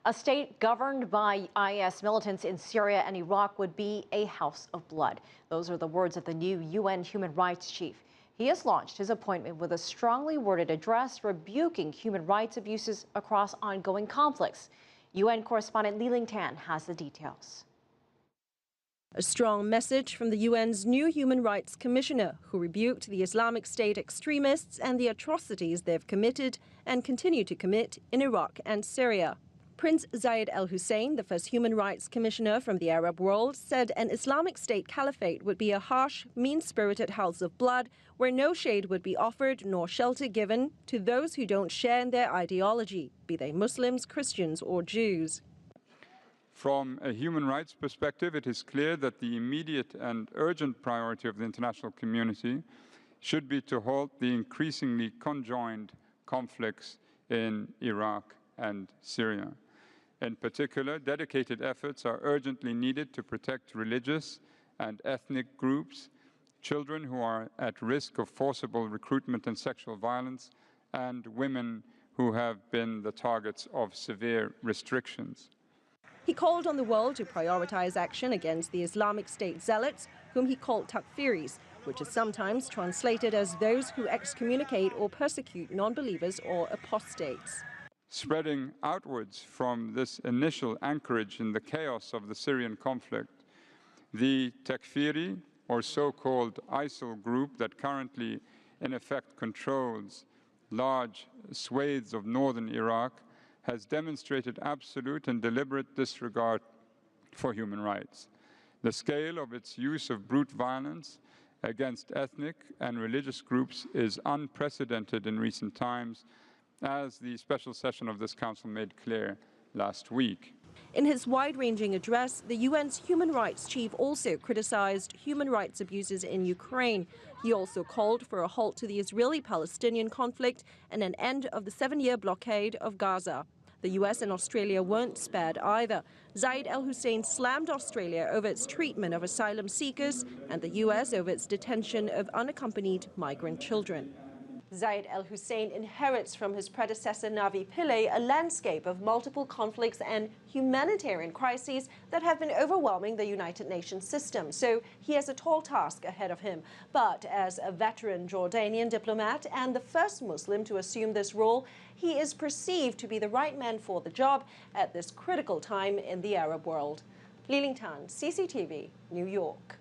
A state governed by IS militants in Syria and Iraq would be a house of blood. Those are the words of the new UN human rights chief. He has launched his appointment with a strongly worded address rebuking human rights abuses across ongoing conflicts. UN correspondent Li Tan has the details. A strong message from the UN's new Human Rights Commissioner, who rebuked the Islamic State extremists and the atrocities they've committed and continue to commit in Iraq and Syria. Prince Zaed al-Hussein, the first Human Rights Commissioner from the Arab world, said an Islamic State caliphate would be a harsh, mean-spirited house of blood where no shade would be offered nor shelter given to those who don't share in their ideology, be they Muslims, Christians or Jews. From a human rights perspective, it is clear that the immediate and urgent priority of the international community should be to halt the increasingly conjoined conflicts in Iraq and Syria. In particular, dedicated efforts are urgently needed to protect religious and ethnic groups, children who are at risk of forcible recruitment and sexual violence, and women who have been the targets of severe restrictions. He called on the world to prioritize action against the Islamic State zealots, whom he called takfiris, which is sometimes translated as those who excommunicate or persecute non-believers or apostates. Spreading outwards from this initial anchorage in the chaos of the Syrian conflict, the Takfiri, or so-called ISIL group that currently in effect controls large swathes of northern Iraq, has demonstrated absolute and deliberate disregard for human rights. The scale of its use of brute violence against ethnic and religious groups is unprecedented in recent times, as the special session of this council made clear last week. In his wide-ranging address, the UN's human rights chief also criticized human rights abuses in Ukraine. He also called for a halt to the Israeli-Palestinian conflict and an end of the 7-year blockade of Gaza. The US and Australia weren't spared either. Zaed al-Hussein slammed Australia over its treatment of asylum seekers and the US over its detention of unaccompanied migrant children. Zaed al-Hussein inherits from his predecessor Navi Pillay a landscape of multiple conflicts and humanitarian crises that have been overwhelming the United Nations system. So he has a tall task ahead of him. But as a veteran Jordanian diplomat and the first Muslim to assume this role, he is perceived to be the right man for the job at this critical time in the Arab world. Li Tan, CCTV, New York.